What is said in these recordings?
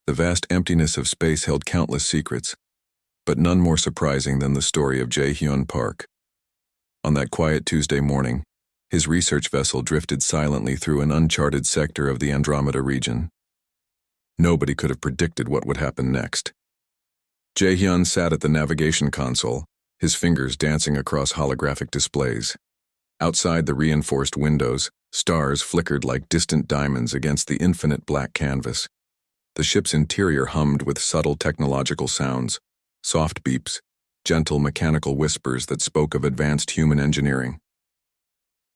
The vast emptiness of space held countless secrets, but none more surprising than the story of Jae-hyun Park. On that quiet Tuesday morning, his research vessel drifted silently through an uncharted sector of the Andromeda region. Nobody could have predicted what would happen next. Jae-hyun sat at the navigation console, his fingers dancing across holographic displays. Outside the reinforced windows, stars flickered like distant diamonds against the infinite black canvas. The ship's interior hummed with subtle technological sounds, soft beeps, gentle mechanical whispers that spoke of advanced human engineering.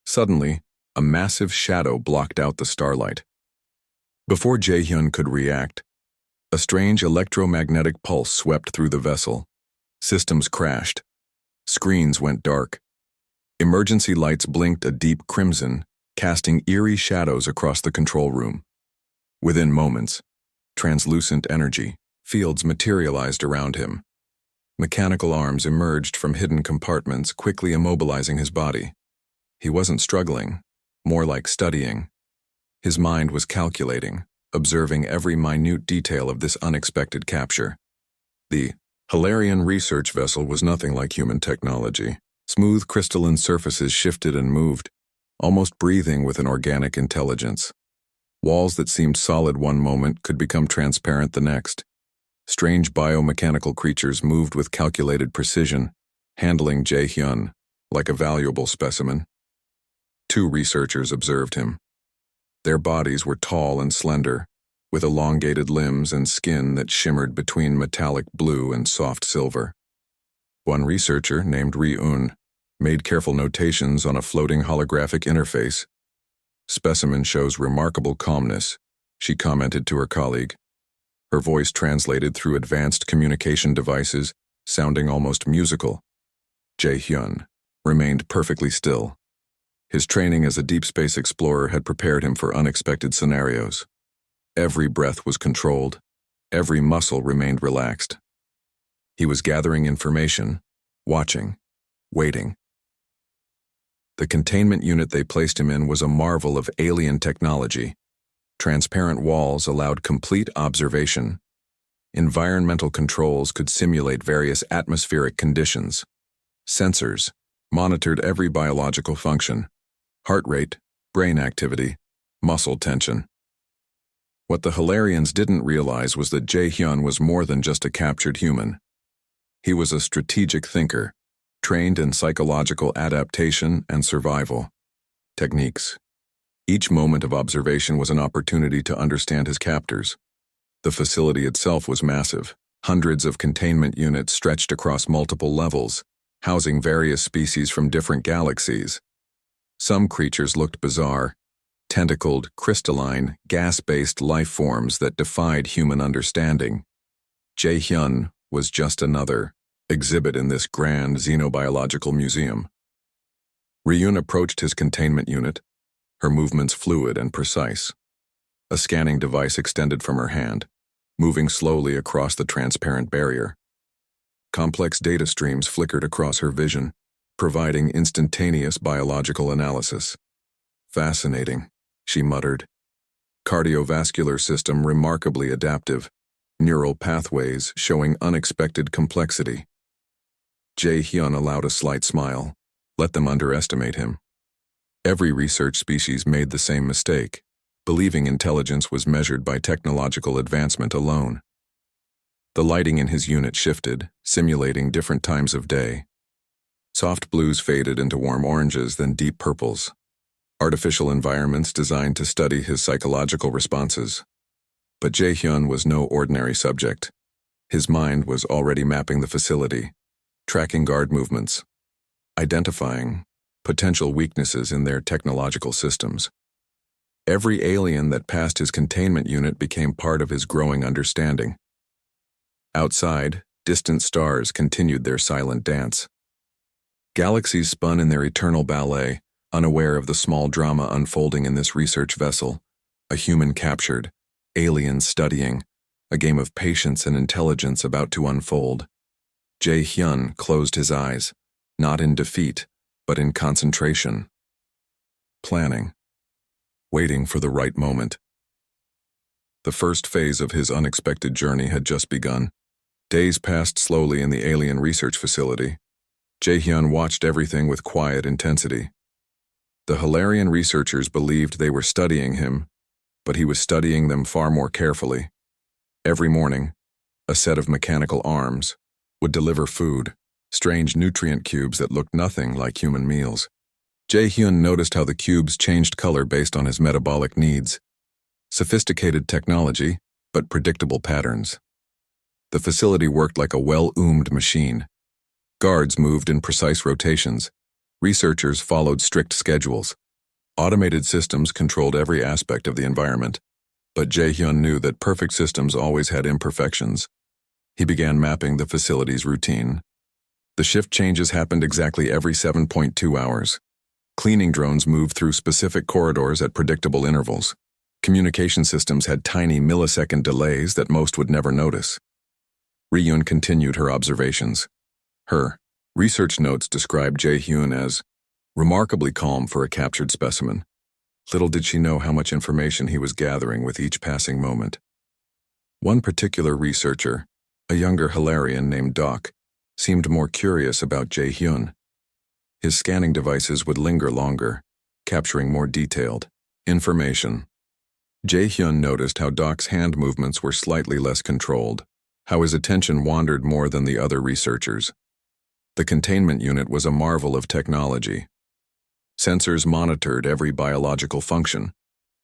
Suddenly, a massive shadow blocked out the starlight. Before Jae-hyun could react, a strange electromagnetic pulse swept through the vessel. Systems crashed. Screens went dark. Emergency lights blinked a deep crimson, casting eerie shadows across the control room. Within moments, translucent energy fields materialized around him. Mechanical arms emerged from hidden compartments, quickly immobilizing his body. He wasn't struggling, more like studying. His mind was calculating, observing every minute detail of this unexpected capture. The Hilarion research vessel was nothing like human technology. Smooth crystalline surfaces shifted and moved, almost breathing with an organic intelligence. Walls that seemed solid one moment could become transparent the next. Strange biomechanical creatures moved with calculated precision, handling Jae-hyun like a valuable specimen. 2 researchers observed him. Their bodies were tall and slender, with elongated limbs and skin that shimmered between metallic blue and soft silver. One researcher, named Ri-un, made careful notations on a floating holographic interface. "Specimen shows remarkable calmness," she commented to her colleague. Her voice translated through advanced communication devices, sounding almost musical. Jae-hyun remained perfectly still. His training as a deep space explorer had prepared him for unexpected scenarios. Every breath was controlled. Every muscle remained relaxed. He was gathering information, watching, waiting. The containment unit they placed him in was a marvel of alien technology. Transparent walls allowed complete observation. Environmental controls could simulate various atmospheric conditions. Sensors monitored every biological function: heart rate, brain activity, muscle tension. What the Hilarions didn't realize was that Jae-hyun was more than just a captured human. He was a strategic thinker, trained in psychological adaptation and survival techniques. Each moment of observation was an opportunity to understand his captors. The facility itself was massive. Hundreds of containment units stretched across multiple levels, housing various species from different galaxies. Some creatures looked bizarre, tentacled, crystalline, gas-based life forms that defied human understanding. Jae-hyun was just another exhibit in this grand xenobiological museum. Ri-un approached his containment unit, her movements fluid and precise. A scanning device extended from her hand, moving slowly across the transparent barrier. Complex data streams flickered across her vision, providing instantaneous biological analysis. "Fascinating," she muttered. "Cardiovascular system remarkably adaptive, neural pathways showing unexpected complexity." Jae-hyun allowed a slight smile. Let them underestimate him. Every research species made the same mistake, believing intelligence was measured by technological advancement alone. The lighting in his unit shifted, simulating different times of day. Soft blues faded into warm oranges, then deep purples. Artificial environments designed to study his psychological responses. But Jae-hyun was no ordinary subject. His mind was already mapping the facility, tracking guard movements, identifying potential weaknesses in their technological systems. Every alien that passed his containment unit became part of his growing understanding. Outside, distant stars continued their silent dance. Galaxies spun in their eternal ballet, unaware of the small drama unfolding in this research vessel. A human captured, aliens studying, a game of patience and intelligence about to unfold. Jae-hyun closed his eyes, not in defeat, but in concentration. Planning. Waiting for the right moment. The first phase of his unexpected journey had just begun. Days passed slowly in the alien research facility. Jae-hyun watched everything with quiet intensity. The Hilarion researchers believed they were studying him, but he was studying them far more carefully. Every morning, a set of mechanical arms would deliver food, strange nutrient cubes that looked nothing like human meals. Jae-hyun noticed how the cubes changed color based on his metabolic needs. Sophisticated technology, but predictable patterns. The facility worked like a well-oomed machine. Guards moved in precise rotations. Researchers followed strict schedules. Automated systems controlled every aspect of the environment. But Jae-hyun knew that perfect systems always had imperfections. He began mapping the facility's routine. The shift changes happened exactly every 7.2 hours. Cleaning drones moved through specific corridors at predictable intervals. Communication systems had tiny millisecond delays that most would never notice. Ryun continued her observations. Her research notes described Jae-hyun as remarkably calm for a captured specimen. Little did she know how much information he was gathering with each passing moment. One particular researcher, a younger Hilarion named Doc, seemed more curious about Jae-hyun. His scanning devices would linger longer, capturing more detailed information. Jae-hyun noticed how Doc's hand movements were slightly less controlled, how his attention wandered more than the other researchers. The containment unit was a marvel of technology. Sensors monitored every biological function: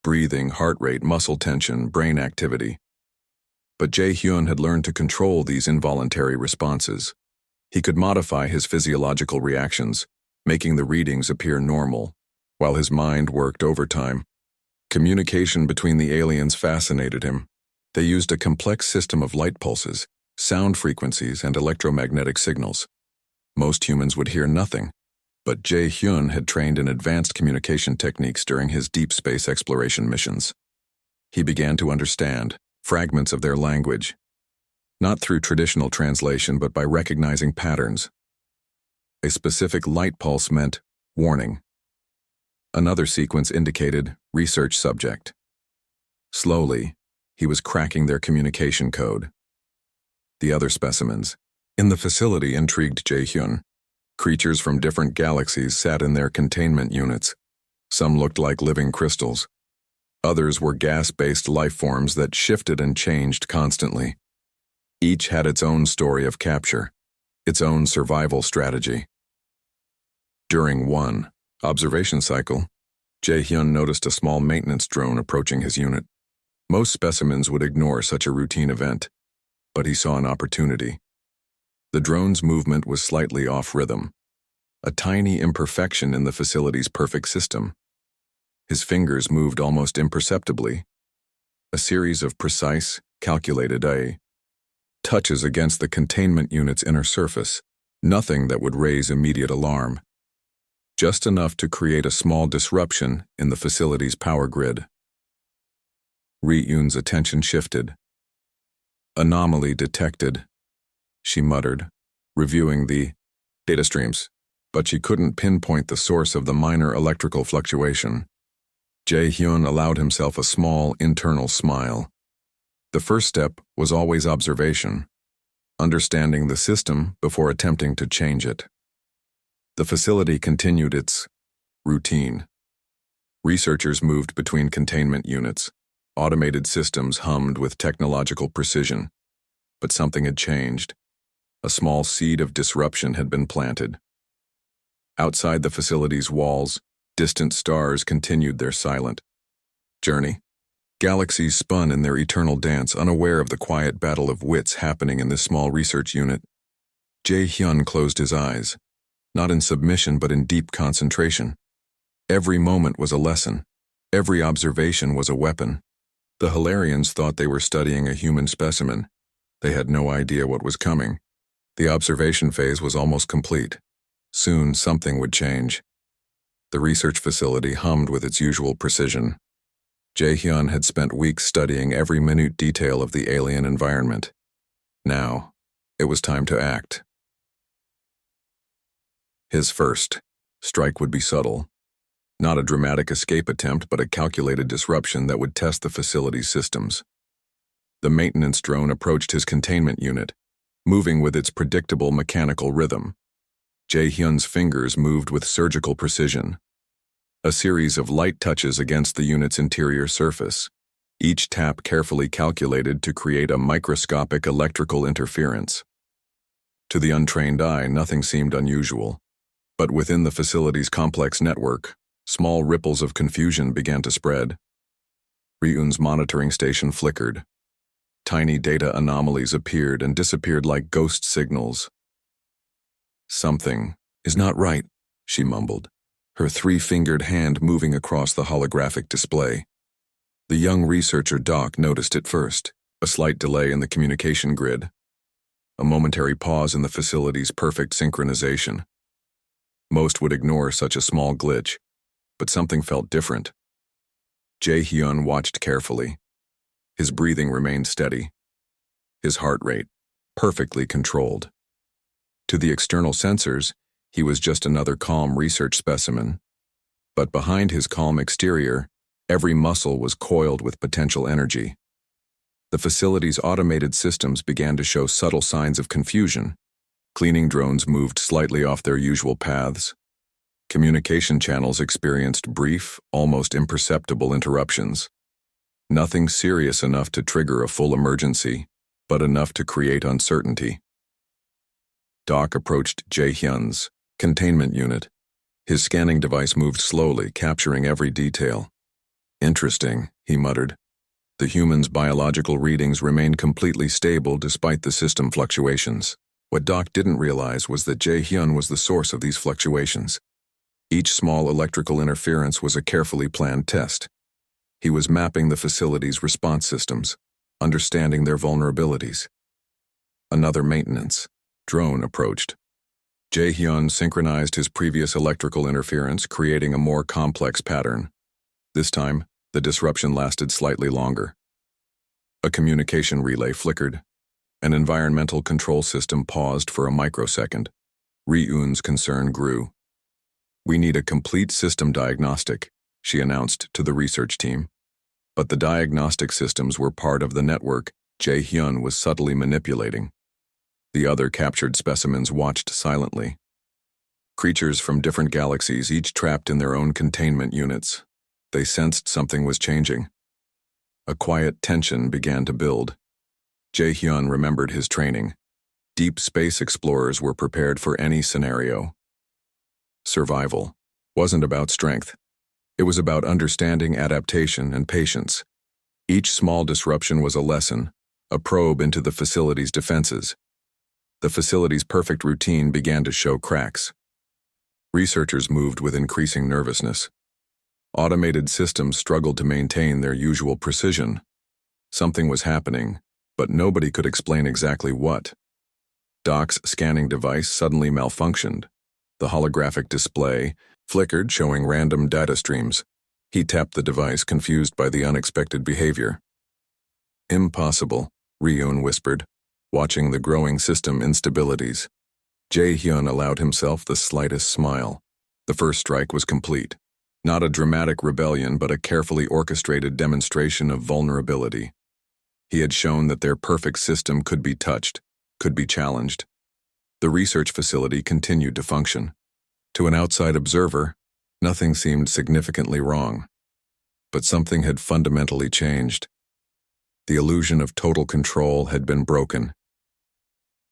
breathing, heart rate, muscle tension, brain activity. But Jae-hyun had learned to control these involuntary responses. He could modify his physiological reactions, making the readings appear normal, while his mind worked overtime. Communication between the aliens fascinated him. They used a complex system of light pulses, sound frequencies, and electromagnetic signals. Most humans would hear nothing, but Jae-hyun had trained in advanced communication techniques during his deep space exploration missions. He began to understand fragments of their language, not through traditional translation but by recognizing patterns. A specific light pulse meant warning. Another sequence indicated research subject. Slowly, he was cracking their communication code. The other specimens in the facility intrigued Jae-hyun. Creatures from different galaxies sat in their containment units. Some looked like living crystals. Others were gas-based life forms that shifted and changed constantly. Each had its own story of capture, its own survival strategy. During one observation cycle, Jae-hyun noticed a small maintenance drone approaching his unit. Most specimens would ignore such a routine event, but he saw an opportunity. The drone's movement was slightly off rhythm, a tiny imperfection in the facility's perfect system. His fingers moved almost imperceptibly, a series of precise, calculated touches against the containment unit's inner surface, nothing that would raise immediate alarm. Just enough to create a small disruption in the facility's power grid. Ryun's attention shifted. Anomaly detected, she muttered, reviewing the data streams, but she couldn't pinpoint the source of the minor electrical fluctuation. Jae-hyun allowed himself a small internal smile. The first step was always observation, understanding the system before attempting to change it. The facility continued its routine. Researchers moved between containment units. Automated systems hummed with technological precision. But something had changed. A small seed of disruption had been planted. Outside the facility's walls, distant stars continued their silent journey. Galaxies spun in their eternal dance, unaware of the quiet battle of wits happening in this small research unit. Jae-hyun closed his eyes, not in submission but in deep concentration. Every moment was a lesson. Every observation was a weapon. The Hilarions thought they were studying a human specimen. They had no idea what was coming. The observation phase was almost complete. Soon something would change. The research facility hummed with its usual precision. Jae-hyun had spent weeks studying every minute detail of the alien environment. Now, it was time to act. His first strike would be subtle. Not a dramatic escape attempt, but a calculated disruption that would test the facility's systems. The maintenance drone approached his containment unit, moving with its predictable mechanical rhythm. Jae-hyun's fingers moved with surgical precision. A series of light touches against the unit's interior surface, each tap carefully calculated to create a microscopic electrical interference. To the untrained eye, nothing seemed unusual. But within the facility's complex network, small ripples of confusion began to spread. Ryun's monitoring station flickered. Tiny data anomalies appeared and disappeared like ghost signals. "Something is not right," she mumbled, her three-fingered hand moving across the holographic display. The young researcher Doc noticed it first, a slight delay in the communication grid. A momentary pause in the facility's perfect synchronization. Most would ignore such a small glitch, but something felt different. Jae-hyun watched carefully. His breathing remained steady. His heart rate, perfectly controlled. To the external sensors, he was just another calm research specimen. But behind his calm exterior, every muscle was coiled with potential energy. The facility's automated systems began to show subtle signs of confusion. Cleaning drones moved slightly off their usual paths. Communication channels experienced brief, almost imperceptible interruptions. Nothing serious enough to trigger a full emergency, but enough to create uncertainty. Doc approached Jae-hyun's containment unit. His scanning device moved slowly, capturing every detail. "Interesting," he muttered. The human's biological readings remained completely stable despite the system fluctuations. What Doc didn't realize was that Jae-hyun was the source of these fluctuations. Each small electrical interference was a carefully planned test. He was mapping the facility's response systems, understanding their vulnerabilities. Another maintenance drone approached. Jae-hyun synchronized his previous electrical interference, creating a more complex pattern. This time, the disruption lasted slightly longer. A communication relay flickered. An environmental control system paused for a microsecond. Ryun's concern grew. "We need a complete system diagnostic," she announced to the research team. But the diagnostic systems were part of the network Jae-hyun was subtly manipulating. The other captured specimens watched silently. Creatures from different galaxies, each trapped in their own containment units. They sensed something was changing. A quiet tension began to build. Jae-hyun remembered his training. Deep space explorers were prepared for any scenario. Survival wasn't about strength. It was about understanding, adaptation, and patience. Each small disruption was a lesson, a probe into the facility's defenses. The facility's perfect routine began to show cracks. Researchers moved with increasing nervousness. Automated systems struggled to maintain their usual precision. Something was happening, but nobody could explain exactly what. Doc's scanning device suddenly malfunctioned. The holographic display flickered, showing random data streams. He tapped the device, confused by the unexpected behavior. "Impossible," Ryun whispered, watching the growing system instabilities. Jae-hyun allowed himself the slightest smile. The first strike was complete. Not a dramatic rebellion, but a carefully orchestrated demonstration of vulnerability. He had shown that their perfect system could be touched, could be challenged. The research facility continued to function. To an outside observer, nothing seemed significantly wrong. But something had fundamentally changed. The illusion of total control had been broken.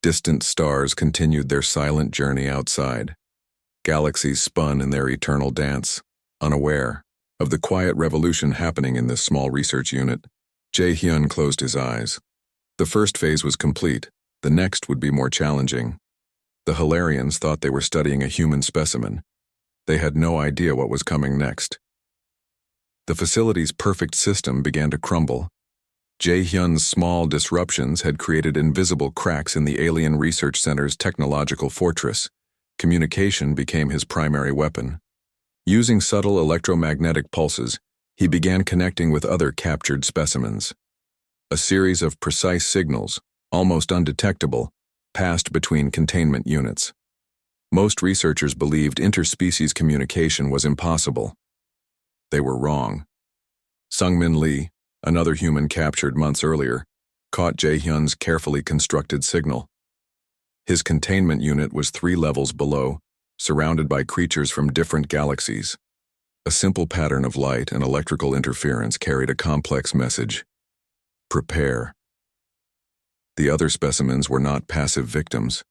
Distant stars continued their silent journey outside. Galaxies spun in their eternal dance, unaware of the quiet revolution happening in this small research unit. Jae-hyun closed his eyes. The first phase was complete. The next would be more challenging. The Hilarians thought they were studying a human specimen. They had no idea what was coming next. The facility's perfect system began to crumble. Jae-hyun's small disruptions had created invisible cracks in the Alien Research Center's technological fortress. Communication became his primary weapon. Using subtle electromagnetic pulses, he began connecting with other captured specimens. A series of precise signals, almost undetectable, passed between containment units. Most researchers believed interspecies communication was impossible. They were wrong. Sungmin Lee, another human captured months earlier, caught Jae-hyun's carefully constructed signal. His containment unit was 3 levels below, surrounded by creatures from different galaxies. A simple pattern of light and electrical interference carried a complex message: prepare. The other specimens were not passive victims.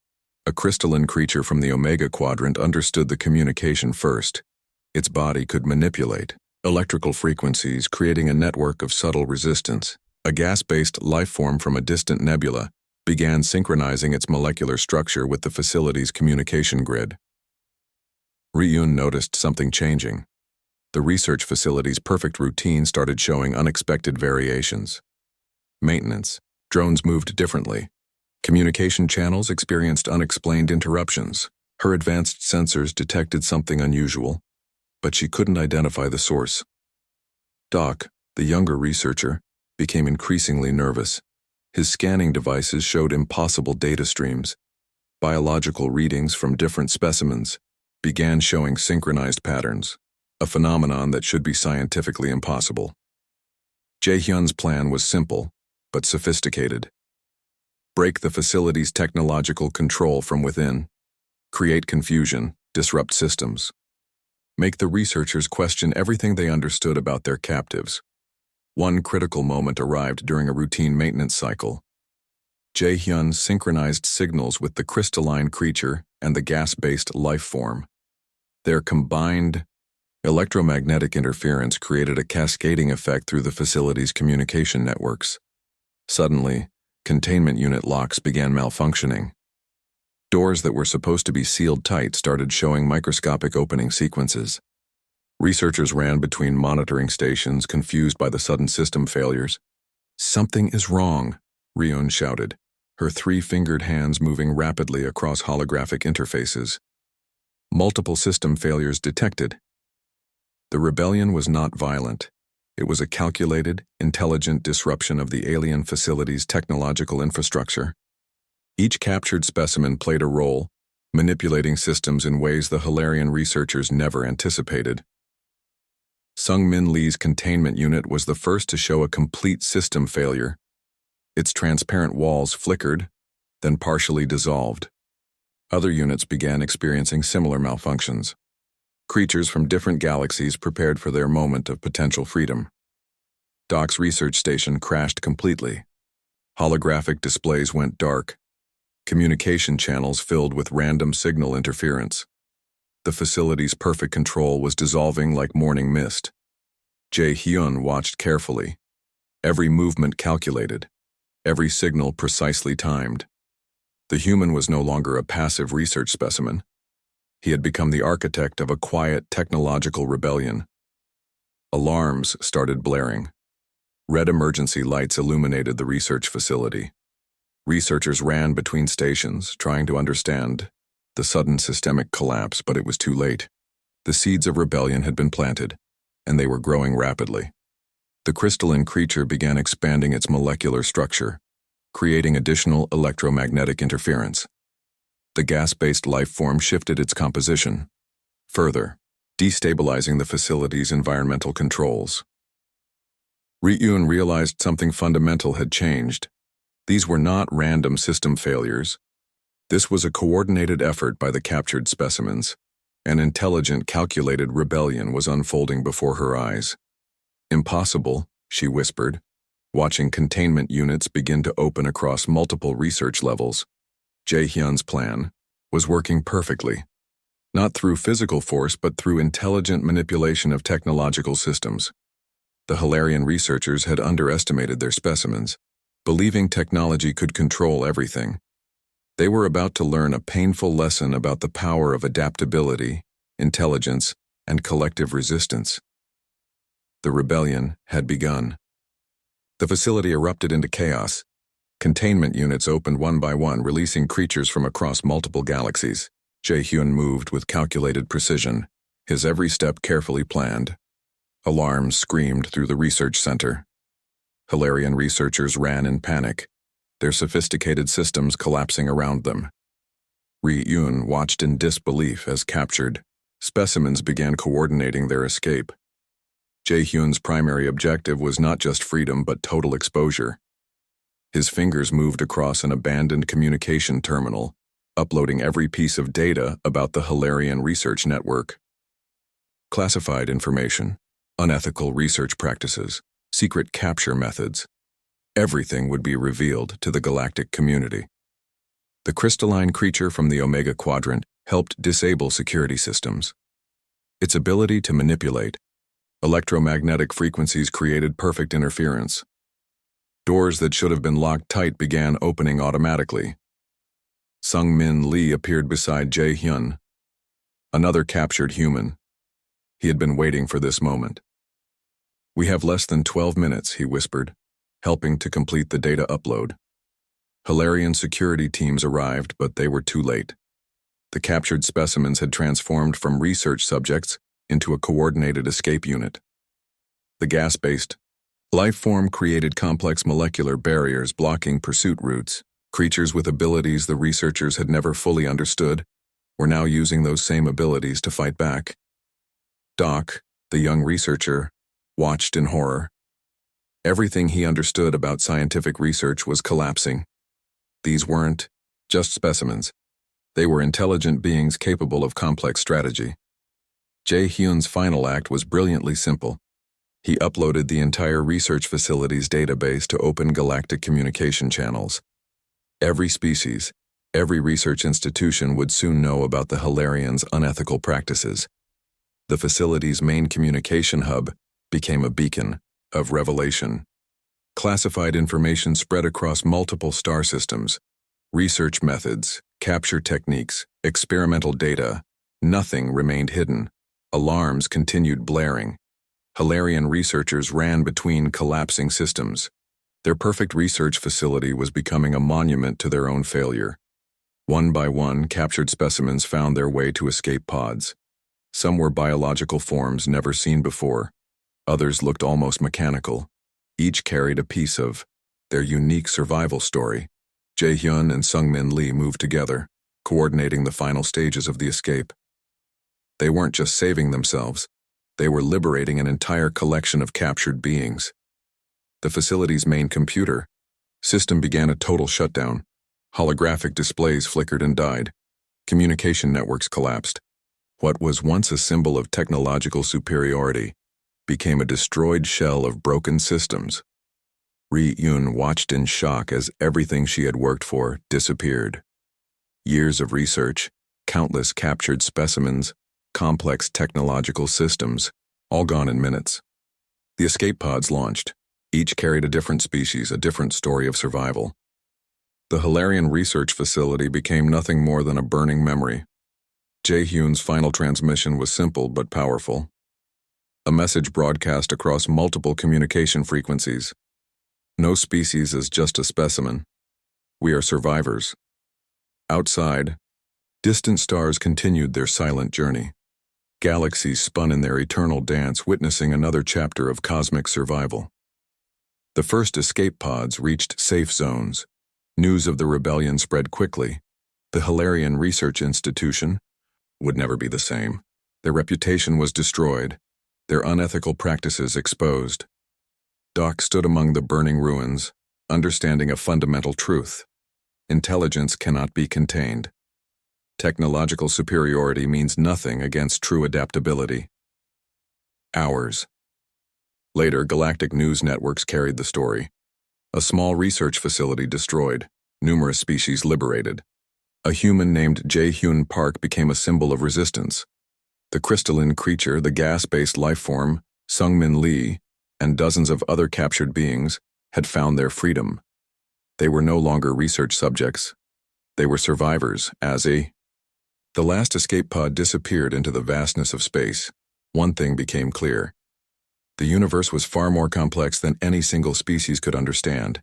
A crystalline creature from the Omega Quadrant understood the communication first. Its body could manipulate electrical frequencies, creating a network of subtle resistance. A gas-based life form from a distant nebula began synchronizing its molecular structure with the facility's communication grid. Ryun noticed something changing. The research facility's perfect routine started showing unexpected variations. Maintenance. Drones moved differently. Communication channels experienced unexplained interruptions. Her advanced sensors detected something unusual, but she couldn't identify the source. Doc, the younger researcher, became increasingly nervous. His scanning devices showed impossible data streams. Biological readings from different specimens began showing synchronized patterns, a phenomenon that should be scientifically impossible. Jae-hyun's plan was simple, but sophisticated. Break the facility's technological control from within. Create confusion, disrupt systems. Make the researchers question everything they understood about their captives. One critical moment arrived during a routine maintenance cycle. Jae-hyun synchronized signals with the crystalline creature and the gas-based life form. Their combined electromagnetic interference created a cascading effect through the facility's communication networks. Suddenly, containment unit locks began malfunctioning. Doors that were supposed to be sealed tight started showing microscopic opening sequences. Researchers ran between monitoring stations, confused by the sudden system failures. "Something is wrong," Ryun shouted, her 3-fingered hands moving rapidly across holographic interfaces. Multiple system failures detected. The rebellion was not violent. It was a calculated, intelligent disruption of the alien facility's technological infrastructure. Each captured specimen played a role, manipulating systems in ways the Hilarion researchers never anticipated. Sung-Min Lee's containment unit was the first to show a complete system failure. Its transparent walls flickered, then partially dissolved. Other units began experiencing similar malfunctions. Creatures from different galaxies prepared for their moment of potential freedom. Doc's research station crashed completely. Holographic displays went dark. Communication channels filled with random signal interference. The facility's perfect control was dissolving like morning mist. Jae-hyun watched carefully. Every movement calculated. Every signal precisely timed. The human was no longer a passive research specimen. He had become the architect of a quiet technological rebellion. Alarms started blaring. Red emergency lights illuminated the research facility. Researchers ran between stations, trying to understand the sudden systemic collapse, but it was too late. The seeds of rebellion had been planted, and they were growing rapidly. The crystalline creature began expanding its molecular structure, creating additional electromagnetic interference. The gas-based life form shifted its composition, further destabilizing the facility's environmental controls. Ryun realized something fundamental had changed. These were not random system failures. This was a coordinated effort by the captured specimens. An intelligent, calculated rebellion was unfolding before her eyes. "Impossible," she whispered, watching containment units begin to open across multiple research levels. Jae-hyun's plan was working perfectly, not through physical force but through intelligent manipulation of technological systems. The Hilarion researchers had underestimated their specimens, believing technology could control everything. They were about to learn a painful lesson about the power of adaptability, intelligence, and collective resistance. The rebellion had begun. The facility erupted into chaos. Containment units opened one by one, releasing creatures from across multiple galaxies. Jae-hyun moved with calculated precision, his every step carefully planned. Alarms screamed through the research center. Hilarion researchers ran in panic, their sophisticated systems collapsing around them. Ryun watched in disbelief as captured specimens began coordinating their escape. Jae-hyun's primary objective was not just freedom but total exposure. His fingers moved across an abandoned communication terminal, uploading every piece of data about the Hilarion research network. Classified information, unethical research practices, secret capture methods. Everything would be revealed to the galactic community. The crystalline creature from the Omega Quadrant helped disable security systems. Its ability to manipulate electromagnetic frequencies created perfect interference. Doors that should have been locked tight began opening automatically. Sung-Min Lee appeared beside Jae-hyun, another captured human. He had been waiting for this moment. "We have less than 12 minutes, he whispered, helping to complete the data upload. Hilarion security teams arrived, but they were too late. The captured specimens had transformed from research subjects into a coordinated escape unit. The gas-based life form created complex molecular barriers blocking pursuit routes. Creatures with abilities the researchers had never fully understood were now using those same abilities to fight back. Doc, the young researcher, watched in horror. Everything he understood about scientific research was collapsing. These weren't just specimens. They were intelligent beings capable of complex strategy. Jae-hyun's final act was brilliantly simple. He uploaded the entire research facility's database to open galactic communication channels. Every species, every research institution would soon know about the Hilarion's unethical practices. The facility's main communication hub became a beacon of revelation. Classified information spread across multiple star systems. Research methods, capture techniques, experimental data. Nothing remained hidden. Alarms continued blaring. Hilarion researchers ran between collapsing systems. Their perfect research facility was becoming a monument to their own failure. One by one, captured specimens found their way to escape pods. Some were biological forms never seen before. Others looked almost mechanical. Each carried a piece of their unique survival story. Jae-hyun and Sung-Min Lee moved together, coordinating the final stages of the escape. They weren't just saving themselves. They were liberating an entire collection of captured beings. The facility's main computer system began a total shutdown. Holographic displays flickered and died. Communication networks collapsed. What was once a symbol of technological superiority became a destroyed shell of broken systems. Ri-Yun watched in shock as everything she had worked for disappeared. Years of research, countless captured specimens, complex technological systems, all gone in minutes. The escape pods launched. Each carried a different species, a different story of survival. The Hilarion research facility became nothing more than a burning memory. Jae-hyun's final transmission was simple but powerful. A message broadcast across multiple communication frequencies. No species is just a specimen. We are survivors. Outside, distant stars continued their silent journey. Galaxies spun in their eternal dance, witnessing another chapter of cosmic survival. The first escape pods reached safe zones. News of the rebellion spread quickly. The Hilarion Research Institution would never be the same. Their reputation was destroyed, their unethical practices exposed. Doc stood among the burning ruins, understanding a fundamental truth. Intelligence cannot be contained. Technological superiority means nothing against true adaptability. Hours. Later, galactic news networks carried the story. A small research facility destroyed, numerous species liberated. A human named Jae-hyun Park became a symbol of resistance. The crystalline creature, the gas-based life form, Sung-Min Lee, and dozens of other captured beings had found their freedom. They were no longer research subjects. They were survivors, The last escape pod disappeared into the vastness of space. One thing became clear. The universe was far more complex than any single species could understand.